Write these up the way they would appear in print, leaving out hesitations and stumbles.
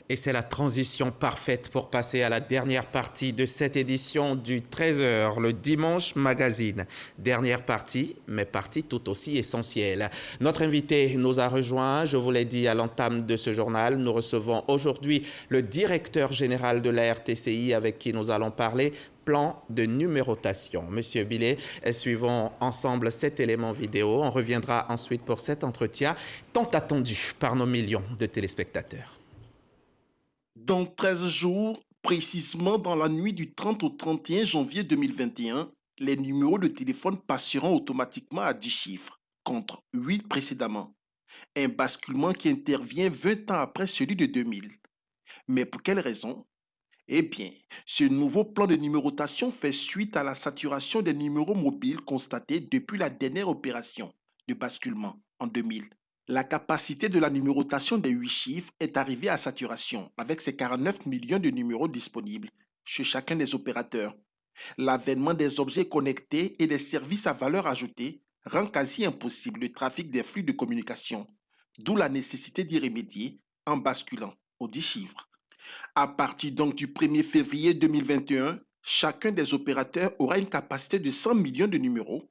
Et c'est la transition parfaite pour passer à la dernière partie de cette édition du 13h, le Dimanche Magazine. Dernière partie, mais partie tout aussi essentielle. Notre invité nous a rejoint, je vous l'ai dit à l'entame de ce journal. Nous recevons aujourd'hui le directeur général de la RTCI avec qui nous allons parler plan de numérotation. Monsieur Billet, suivons ensemble cet élément vidéo. On reviendra ensuite pour cet entretien tant attendu par nos millions de téléspectateurs. Dans 13 jours, précisément dans la nuit du 30 au 31 janvier 2021, les numéros de téléphone passeront automatiquement à 10 chiffres, contre 8 précédemment. Un basculement qui intervient 20 ans après celui de 2000. Mais pour quelle raison? Eh bien, ce nouveau plan de numérotation fait suite à la saturation des numéros mobiles constatée depuis la dernière opération de basculement en 2000. La capacité de la numérotation des 8 chiffres est arrivée à saturation avec ses 49 millions de numéros disponibles chez chacun des opérateurs. L'avènement des objets connectés et des services à valeur ajoutée rend quasi impossible le trafic des flux de communication, d'où la nécessité d'y remédier en basculant aux 10 chiffres. À partir donc du 1er février 2021, chacun des opérateurs aura une capacité de 100 millions de numéros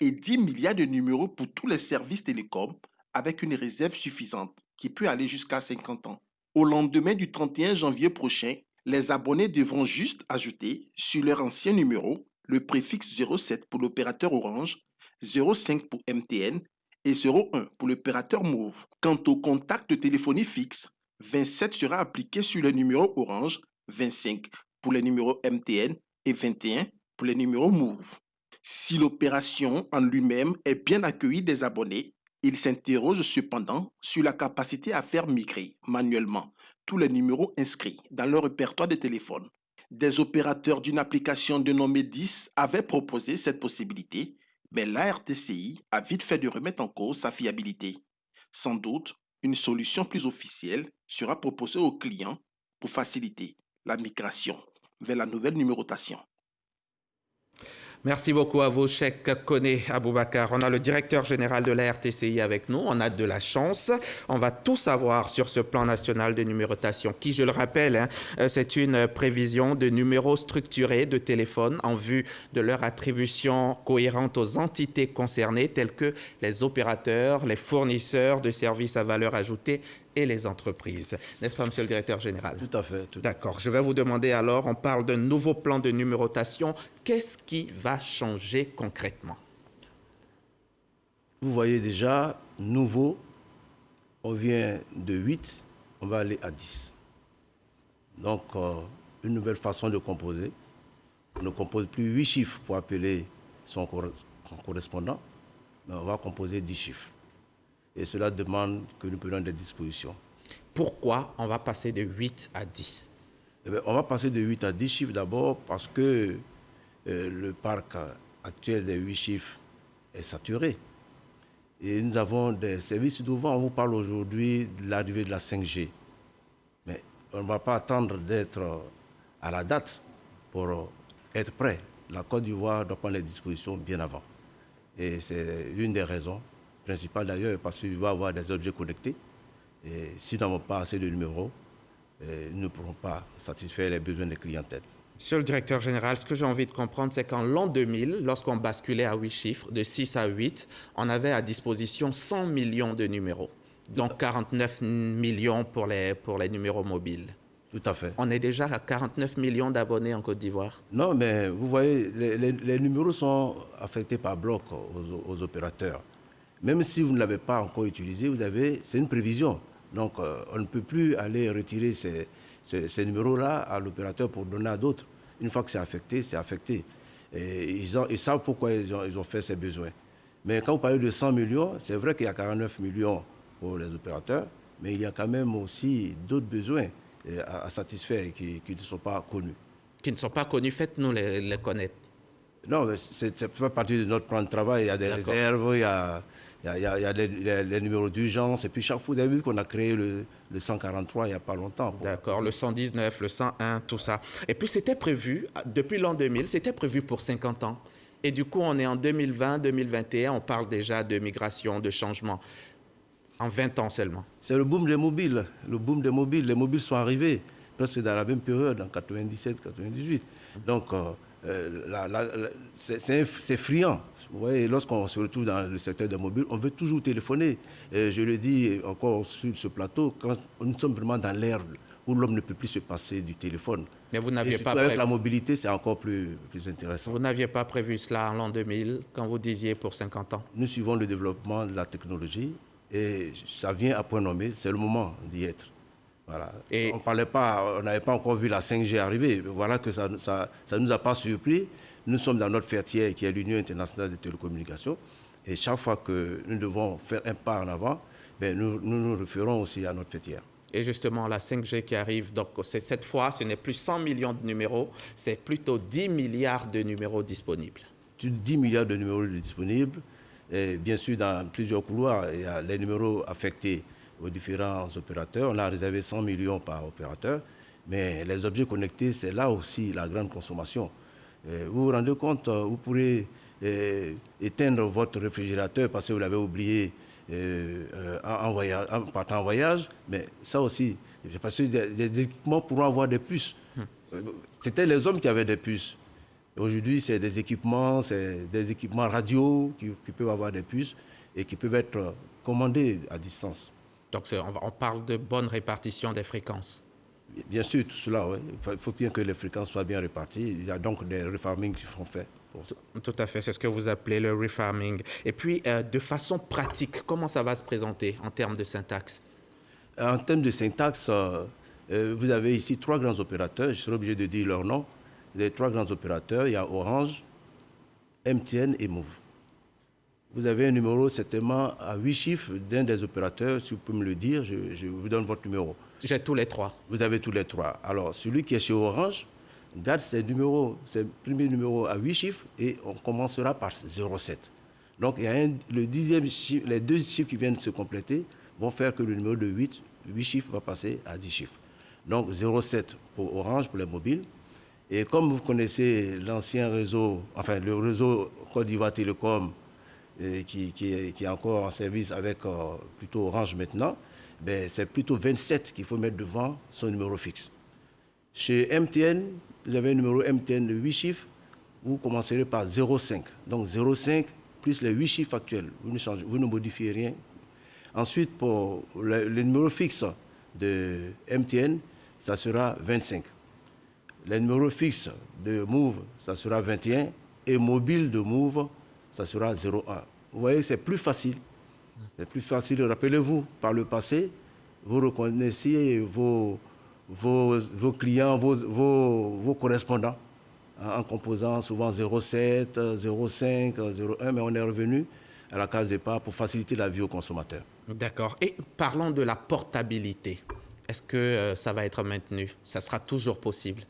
et 10 milliards de numéros pour tous les services télécoms avec une réserve suffisante qui peut aller jusqu'à 50 ans. Au lendemain du 31 janvier prochain, les abonnés devront juste ajouter sur leur ancien numéro le préfixe 07 pour l'opérateur Orange, 05 pour MTN et 01 pour l'opérateur Move. Quant au contact de téléphonie fixe, 27 sera appliqué sur le numéro Orange, 25 pour les numéros MTN et 21 pour les numéros Move. Si l'opération en lui-même est bien accueillie des abonnés, il s'interroge cependant sur la capacité à faire migrer manuellement tous les numéros inscrits dans leur répertoire de téléphone. Des opérateurs d'une application dénommée 10 avaient proposé cette possibilité, mais la RTCI a vite fait de remettre en cause sa fiabilité. Sans doute, une solution plus officielle sera proposée aux clients pour faciliter la migration vers la nouvelle numérotation. Merci beaucoup à vous, Cheikh Koné Aboubakar. On a le directeur général de la RTCI avec nous. On a de la chance. On va tout savoir sur ce plan national de numérotation qui, je le rappelle, c'est une prévision de numéros structurés de téléphone en vue de leur attribution cohérente aux entités concernées telles que les opérateurs, les fournisseurs de services à valeur ajoutée et les entreprises. N'est-ce pas, monsieur le directeur général? Tout à fait. D'accord. Je vais vous demander alors, on parle d'un nouveau plan de numérotation. Qu'est-ce qui va changer concrètement? Vous voyez déjà, nouveau, on vient de 8, on va aller à 10. Donc, une nouvelle façon de composer. On ne compose plus 8 chiffres pour appeler son correspondant, mais on va composer 10 chiffres. Et cela demande que nous prenions des dispositions. Pourquoi on va passer de 8 à 10? Eh bien, on va passer de 8 à 10 chiffres d'abord parce que le parc actuel des 8 chiffres est saturé. Et nous avons des services innovants. On vous parle aujourd'hui de l'arrivée de la 5G. Mais on ne va pas attendre d'être à la date pour être prêt. La Côte d'Ivoire doit prendre les dispositions bien avant. Et c'est l'une des raisons principales d'ailleurs, parce qu'il va y avoir des objets connectés. Et si nous n'avons pas assez de numéros, nous ne pourrons pas satisfaire les besoins des clientèles. Monsieur le directeur général, ce que j'ai envie de comprendre, c'est qu'en l'an 2000, lorsqu'on basculait à 8 chiffres, de 6 à 8, on avait à disposition 100 millions de numéros, donc 49 millions pour les numéros mobiles. Tout à fait. On est déjà à 49 millions d'abonnés en Côte d'Ivoire. Non, mais vous voyez, les numéros sont affectés par bloc aux opérateurs. Même si vous ne l'avez pas encore utilisé, c'est une prévision. Donc, on ne peut plus aller retirer ces numéros-là à l'opérateur pour donner à d'autres. Une fois que c'est affecté, c'est affecté. Et ils savent pourquoi ils ont fait ces besoins. Mais quand vous parlez de 100 millions, c'est vrai qu'il y a 49 millions pour les opérateurs, mais il y a quand même aussi d'autres besoins à satisfaire qui ne sont pas connus. Qui ne sont pas connus, faites-nous les connaître. Non, ça fait partie de notre plan de travail. Il y a des réserves, il y a les numéros d'urgence. Et puis chaque fois, vous avez vu qu'on a créé le 143 il n'y a pas longtemps. D'accord, le 119, le 101, tout ça. Et puis c'était prévu, depuis l'an 2000, c'était prévu pour 50 ans. Et du coup, on est en 2020, 2021, on parle déjà de migration, de changement. En 20 ans seulement. C'est le boom des mobiles. Le boom des mobiles. Les mobiles sont arrivés presque dans la même période, en 97-98. Donc, c'est friand. Vous voyez, lorsqu'on se retrouve dans le secteur des mobiles, on veut toujours téléphoner. Et je le dis encore sur ce plateau, quand nous sommes vraiment dans l'ère où l'homme ne peut plus se passer du téléphone. Mais vous n'aviez pas avec la mobilité, c'est encore plus intéressant. Vous n'aviez pas prévu cela en l'an 2000, quand vous disiez pour 50 ans? Nous suivons le développement de la technologie et ça vient à point nommé, c'est le moment d'y être. Voilà. Et on n'avait pas encore vu la 5G arriver. Voilà que ça nous a pas surpris. Nous sommes dans notre fêtière qui est l'Union internationale des télécommunications. Et chaque fois que nous devons faire un pas en avant, nous nous référons aussi à notre fêtière. Et justement, la 5G qui arrive, donc cette fois, ce n'est plus 100 millions de numéros, c'est plutôt 10 milliards de numéros disponibles. 10 milliards de numéros disponibles. Et bien sûr, dans plusieurs couloirs, il y a les numéros affectés aux différents opérateurs. On a réservé 100 millions par opérateur. Mais les objets connectés, c'est là aussi la grande consommation. Vous vous rendez compte, vous pourrez éteindre votre réfrigérateur parce que vous l'avez oublié en partant en voyage. Mais ça aussi, parce que des équipements pourront avoir des puces. C'était les hommes qui avaient des puces. Aujourd'hui, c'est des équipements radio qui peuvent avoir des puces et qui peuvent être commandés à distance. Donc, on parle de bonne répartition des fréquences. Bien sûr, tout cela, oui. Il faut bien que les fréquences soient bien réparties. Il y a donc des refarming qui sont faits. Tout à fait, c'est ce que vous appelez le refarming. Et puis, de façon pratique, comment ça va se présenter en termes de syntaxe? En termes de syntaxe, vous avez ici 3 grands opérateurs. Je serai obligé de dire leur nom. Vous avez 3 grands opérateurs. Il y a Orange, MTN et Move. Vous avez un numéro certainement à 8 chiffres d'un des opérateurs. Si vous pouvez me le dire, je vous donne votre numéro. J'ai tous les 3. Vous avez tous les 3. Alors, celui qui est chez Orange garde ses premiers numéros à 8 chiffres et on commencera par 07. Donc, il y a le 10e chiffre, les 2 chiffres qui viennent de se compléter vont faire que le numéro de 8 chiffres va passer à 10 chiffres. Donc, 07 pour Orange, pour les mobiles. Et comme vous connaissez l'ancien réseau, enfin le réseau Côte d'Ivoire Télécom, qui est encore en service avec plutôt Orange maintenant, c'est plutôt 27 qu'il faut mettre devant son numéro fixe. Chez MTN, vous avez un numéro MTN de 8 chiffres, vous commencerez par 05. Donc 05 plus les 8 chiffres actuels, vous ne modifiez rien. Ensuite, pour le numéro fixe de MTN, ça sera 25. Le numéro fixe de Move, ça sera 21. Et mobile de Move, ça sera 01. Vous voyez, c'est plus facile. C'est plus facile. Rappelez-vous, par le passé, vous reconnaissiez vos clients, vos correspondants, en composant souvent 07, 05, 01, mais on est revenu à la case départ pour faciliter la vie aux consommateurs. D'accord. Et parlons de la portabilité. Est-ce que ça va être maintenu? Ça sera toujours possible?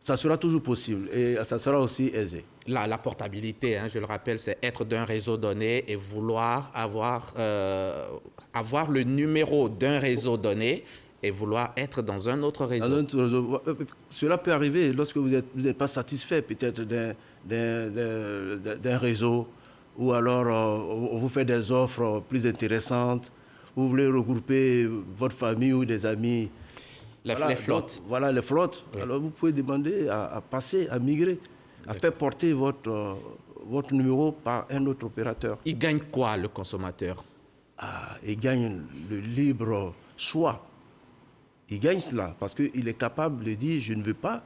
Ça sera toujours possible et ça sera aussi aisé. La portabilité, je le rappelle, c'est être d'un réseau donné et vouloir avoir le numéro d'un réseau donné et vouloir être dans un autre réseau. Dans un autre réseau. Cela peut arriver lorsque vous n'êtes pas satisfait peut-être d'un réseau ou alors on vous fait des offres plus intéressantes, vous voulez regrouper votre famille ou des amis. Les flottes. Donc, voilà, les flottes. Oui. Alors, vous pouvez demander à passer, à migrer, à faire porter votre numéro par un autre opérateur. Il gagne quoi, le consommateur? Il gagne le libre choix. Il gagne cela parce qu'il est capable de dire « je ne veux pas »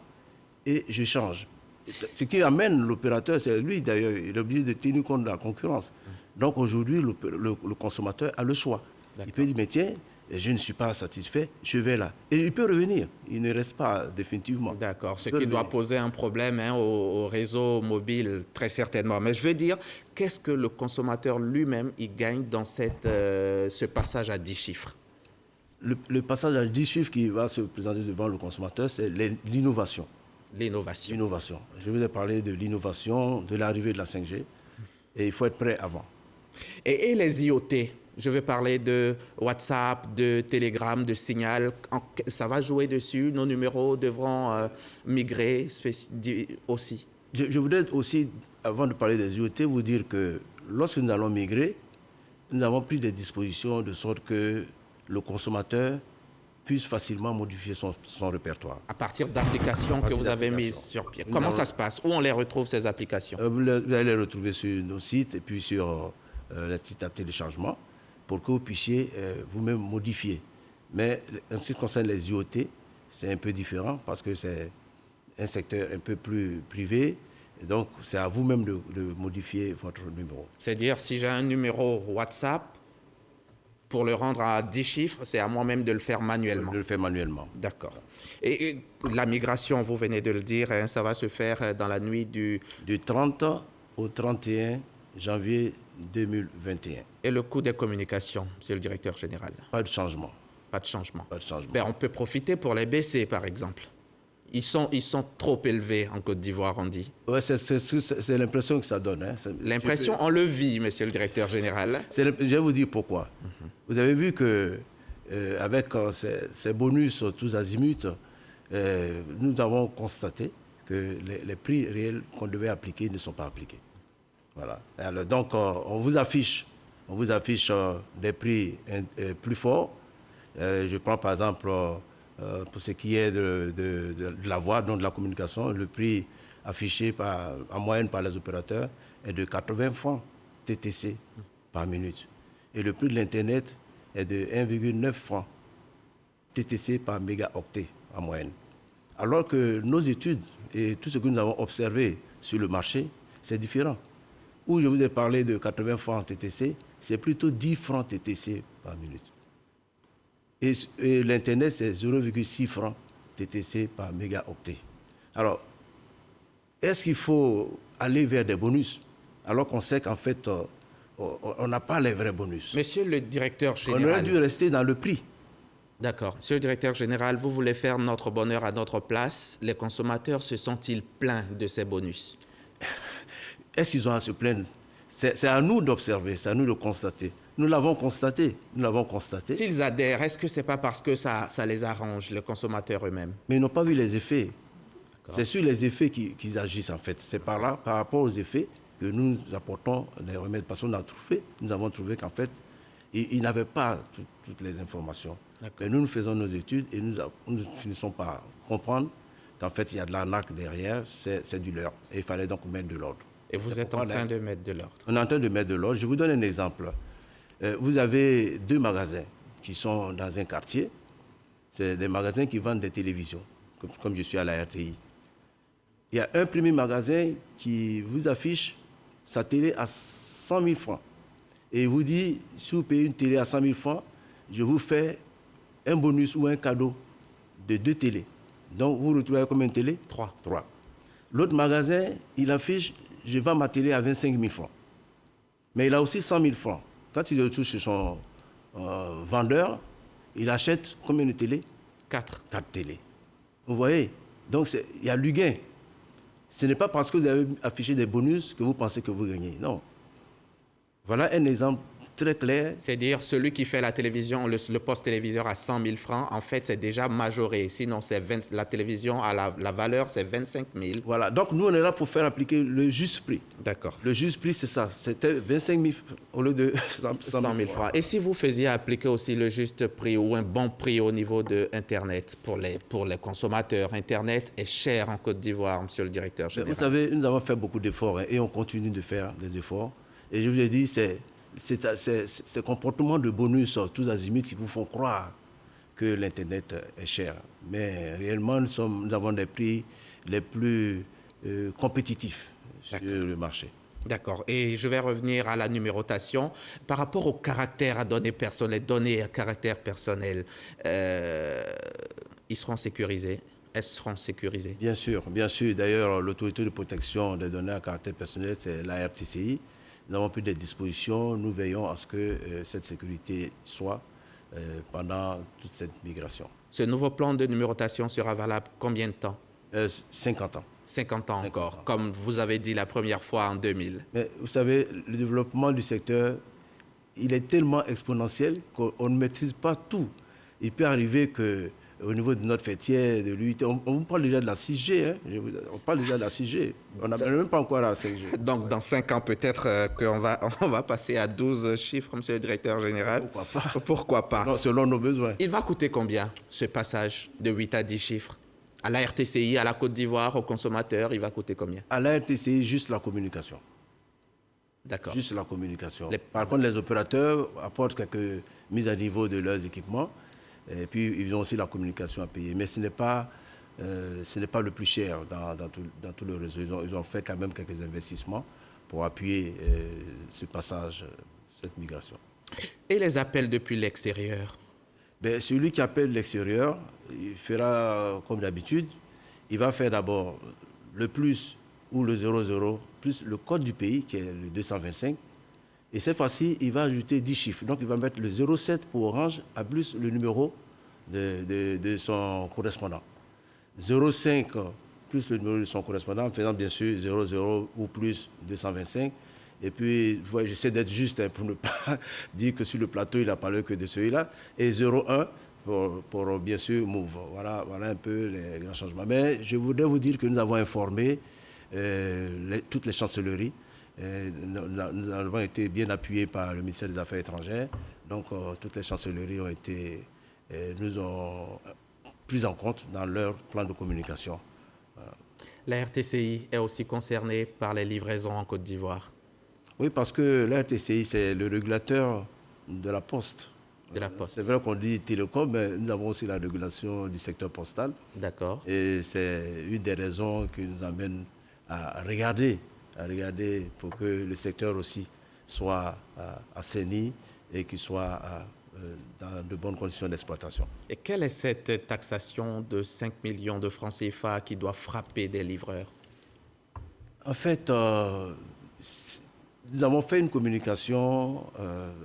et « je change ». Ce qui amène l'opérateur, c'est lui d'ailleurs, il est obligé de tenir compte de la concurrence. Donc aujourd'hui, le consommateur a le choix. Il peut dire « mais tiens, je ne suis pas satisfait, je vais là ». Et il peut revenir, il ne reste pas définitivement. D'accord, ce qui doit poser un problème au réseau mobile, très certainement. Mais je veux dire, qu'est-ce que le consommateur lui-même il gagne dans ce passage à 10 chiffres? Le passage à 10 chiffres qui va se présenter devant le consommateur, c'est l'innovation. L'innovation. L'innovation. Je vous ai parlé de l'innovation, de l'arrivée de la 5G, et il faut être prêt avant. Et les IoT? Je vais parler de WhatsApp, de Telegram, de Signal. Ça va jouer dessus. Nos numéros devront migrer aussi. Je voudrais aussi, avant de parler des IoT, vous dire que lorsque nous allons migrer, nous avons pris des dispositions de sorte que le consommateur puisse facilement modifier son répertoire. À partir d'applications que vous avez mises sur pied. Comment ça se passe? Où on les retrouve, ces applications? Vous allez les retrouver sur nos sites et puis sur les sites à téléchargement pour que vous puissiez vous-même modifier. Mais en ce qui concerne les IoT, c'est un peu différent parce que c'est un secteur un peu plus privé. Et donc, c'est à vous-même de modifier votre numéro. C'est-à-dire, si j'ai un numéro WhatsApp, pour le rendre à 10 chiffres, c'est à moi-même de le faire manuellement. De le faire manuellement. D'accord. Et la migration, vous venez de le dire, hein, ça va se faire dans la nuit du 30 au 31 janvier 2021. Et le coût des communications, monsieur le directeur général? Pas de changement. Pas de changement. Pas de changement. Ben, on peut profiter pour les baisser, par exemple. Ils sont trop élevés en Côte d'Ivoire, on dit. Ouais, c'est l'impression que ça donne. Hein. L'impression, on le vit, monsieur le directeur général. Je vais vous dire pourquoi. Vous avez vu que avec ces bonus tous azimuts, nous avons constaté que les prix réels qu'on devait appliquer ne sont pas appliqués. Voilà. Alors, donc, on vous affiche des prix plus forts. Je prends par exemple, pour ce qui est de la voix, donc de la communication, le prix affiché en moyenne par les opérateurs est de 80 francs TTC par minute. Et le prix de l'Internet est de 1,9 francs TTC par mégaoctet en moyenne. Alors que nos études et tout ce que nous avons observé sur le marché, c'est différent. Où je vous ai parlé de 80 francs TTC, c'est plutôt 10 francs TTC par minute. Et l'Internet, c'est 0,6 francs TTC par mégaoctet. Alors, est-ce qu'il faut aller vers des bonus alors qu'on sait qu'en fait, on n'a pas les vrais bonus? Monsieur le directeur général... On aurait dû rester dans le prix. D'accord. Monsieur le directeur général, vous voulez faire notre bonheur à notre place. Les consommateurs se sont-ils plaints de ces bonus? Est-ce qu'ils ont à se plaindre? C'est à nous d'observer, c'est à nous de constater. Nous l'avons constaté, nous l'avons constaté. S'ils adhèrent, est-ce que ce n'est pas parce que ça les arrange, les consommateurs eux-mêmes? Mais ils n'ont pas vu les effets. C'est sur les effets qu'ils agissent en fait. C'est par là, par rapport aux effets, que nous apportons des remèdes. Parce qu'on a trouvé, nous avons trouvé qu'en fait, ils n'avaient pas toutes les informations. Mais nous faisons nos études et nous finissons par comprendre qu'en fait, il y a de l'arnaque derrière, c'est du leurre. Et il fallait donc mettre de l'ordre. Et vous êtes en train de mettre de l'ordre? On est en train de mettre de l'ordre. Je vous donne un exemple. Vous avez 2 magasins qui sont dans un quartier. C'est des magasins qui vendent des télévisions, comme je suis à la RTI. Il y a un premier magasin qui vous affiche sa télé à 100 000 francs. Et il vous dit, si vous payez une télé à 100 000 francs, je vous fais un bonus ou un cadeau de 2 télés. Donc, vous retrouvez combien de télé? 3. L'autre magasin, il affiche, je vends ma télé à 25 000 francs. Mais il a aussi 100 000 francs. Quand il retrouve chez son vendeur, il achète combien de télé? 4. 4 télés. Vous voyez? Donc, il y a du gain. Ce n'est pas parce que vous avez affiché des bonus que vous pensez que vous gagnez. Non. Voilà un exemple très clair. C'est-à-dire, celui qui fait la télévision, le poste téléviseur à 100 000 francs, en fait, c'est déjà majoré. Sinon, la télévision, la valeur, c'est 25 000. Voilà. Donc, nous, on est là pour faire appliquer le juste prix. D'accord. Le juste prix, c'est ça. C'était 25 000 au lieu de 100 000 francs. Et si vous faisiez appliquer aussi le juste prix ou un bon prix au niveau de Internet pour les consommateurs? Internet est cher en Côte d'Ivoire, monsieur le directeur général. Vous savez, nous avons fait beaucoup d'efforts et on continue de faire des efforts. Et je vous ai dit, c'est ces comportements de bonus tous azimuts qui vous font croire que l'Internet est cher. Mais réellement, nous avons des prix les plus compétitifs sur le marché. D'accord. Et je vais revenir à la numérotation. Par rapport au caractère à données personnelles, données à caractère personnel, ils seront sécurisés? Elles seront sécurisées? Bien sûr, bien sûr. D'ailleurs, l'autorité de protection des données à caractère personnel, c'est la RTCI. Nous avons pris des dispositions. Nous veillons à ce que cette sécurité soit pendant toute cette migration. Ce nouveau plan de numérotation sera valable combien de temps? 50 ans. 50 ans encore, comme vous avez dit la première fois en 2000. Mais vous savez, le développement du secteur, il est tellement exponentiel qu'on ne maîtrise pas tout. Il peut arriver que au niveau de notre fêtière, de l'UIT. On parle déjà de la 6G. Hein. On parle déjà de la 6G. On n'a même pas encore la 5G. Donc, dans 5 ans, peut-être qu'on va passer à 12 chiffres, monsieur le directeur général. Pourquoi pas? Pourquoi pas? Non, selon nos besoins. Il va coûter combien, ce passage de 8 à 10 chiffres? À la RTCI, à la Côte d'Ivoire, aux consommateurs, il va coûter combien? À la RTCI, juste la communication. D'accord. Juste la communication. Par contre, les opérateurs apportent quelques mises à niveau de leurs équipements. Et puis, ils ont aussi la communication à payer. Mais ce n'est pas le plus cher dans tout le réseau. Ils ont fait quand même quelques investissements pour appuyer ce passage, cette migration. Et les appels depuis l'extérieur? Ben, celui qui appelle l'extérieur, il fera comme d'habitude. Il va faire d'abord le plus ou le 00 plus le code du pays qui est le 225. Et cette fois-ci, il va ajouter 10 chiffres. Donc, il va mettre le 07 pour Orange à plus le numéro de son correspondant. 05 plus le numéro de son correspondant, en faisant bien sûr 00 ou plus 225. Et puis, j'essaie d'être juste pour ne pas dire que sur le plateau, il n'a parlé que de celui-là. Et 01 pour bien sûr Move. Voilà un peu les grands changements. Mais je voudrais vous dire que nous avons informé toutes les chancelleries. Nous avons été bien appuyés par le ministère des Affaires étrangères. Donc, toutes les chancelleries nous ont pris en compte dans leur plan de communication. Voilà. La RTCI est aussi concernée par les livraisons en Côte d'Ivoire? Oui, parce que la RTCI, c'est le régulateur de la poste. De la poste. C'est vrai qu'on dit télécom, mais nous avons aussi la régulation du secteur postal. D'accord. Et c'est une des raisons qui nous amène à regarder pour que le secteur aussi soit assaini et qu'il soit dans de bonnes conditions d'exploitation. Et quelle est cette taxation de 5 millions de francs CFA qui doit frapper des livreurs? En fait, nous avons fait une communication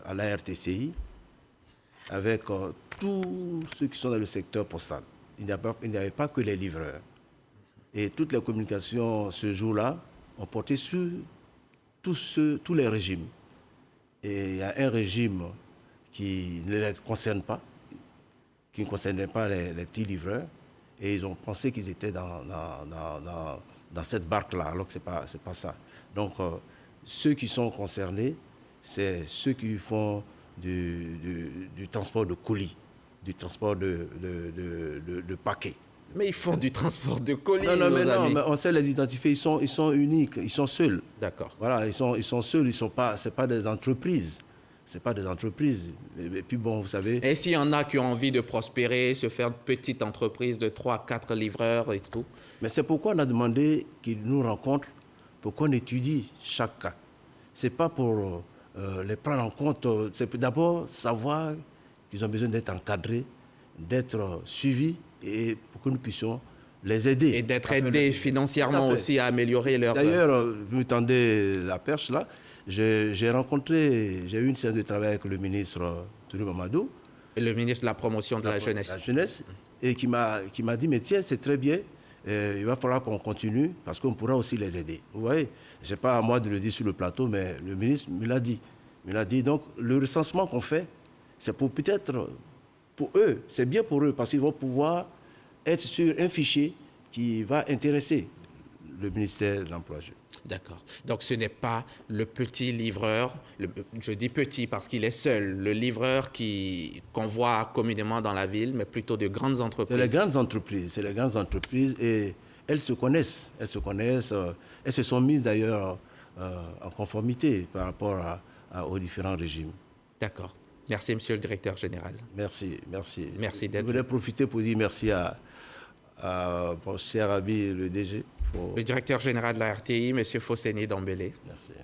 à la RTCI avec tous ceux qui sont dans le secteur postal. Il n'y avait pas que les livreurs. Et toutes les communications ce jour-là ont porté sur tous les régimes. Et il y a un régime qui ne les concerne pas, qui ne concernait pas les petits livreurs. Et ils ont pensé qu'ils étaient dans cette barque-là, alors que ce n'est pas ça. Donc, ceux qui sont concernés, c'est ceux qui font du transport de colis, du transport de paquets. Mais ils font du transport de colis, non, nos amis. mais on sait les identifier, ils sont uniques, ils sont seuls. D'accord. Voilà, ils sont seuls, c'est pas des entreprises. C'est pas des entreprises. Et puis bon, vous savez... Et s'il y en a qui ont envie de prospérer, se faire une petite entreprise de 3, 4 livreurs et tout? Mais c'est pourquoi on a demandé qu'ils nous rencontrent, pour qu'on étudie chaque cas. C'est pas pour les prendre en compte, c'est d'abord savoir qu'ils ont besoin d'être encadrés, d'être suivis, et pour que nous puissions les aider. Et d'être aidés financièrement aussi à améliorer leur... D'ailleurs, vous me tendez la perche là, j'ai eu une séance de travail avec le ministre Touré Mamadou. Et le ministre de la Promotion de la Jeunesse. La jeunesse, et qui m'a dit, mais tiens, c'est très bien, il va falloir qu'on continue parce qu'on pourra aussi les aider. Vous voyez, ce n'est pas à moi de le dire sur le plateau, mais le ministre me l'a dit. Donc, le recensement qu'on fait, c'est pour peut-être, pour eux, c'est bien pour eux parce qu'ils vont pouvoir être sur un fichier qui va intéresser le ministère de l'Emploi. D'accord. Donc, ce n'est pas le petit livreur, je dis petit parce qu'il est seul, le livreur qu'on voit communément dans la ville, mais plutôt de grandes entreprises. C'est les grandes entreprises et elles se connaissent, elles se sont mises d'ailleurs en conformité par rapport aux différents régimes. D'accord. Merci, monsieur le directeur général. Merci. Merci d'être. Je voudrais profiter pour dire merci à mon cher ami le DG. Le directeur général de la RTI, M. Fosseni Dambélé,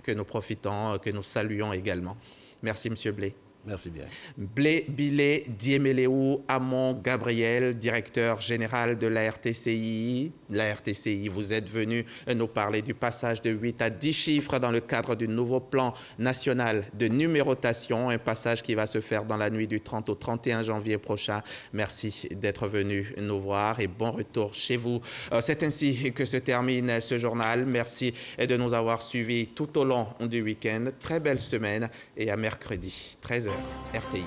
que nous saluons également. Merci, M. Blé. Merci bien. Blé Bilé Dieméléou Amon Gabriel, directeur général de la RTCI. La RTCI, vous êtes venu nous parler du passage de 8 à 10 chiffres dans le cadre du nouveau plan national de numérotation, un passage qui va se faire dans la nuit du 30 au 31 janvier prochain. Merci d'être venu nous voir et bon retour chez vous. C'est ainsi que se termine ce journal. Merci de nous avoir suivis tout au long du week-end. Très belle semaine et à mercredi, 13h. RTI.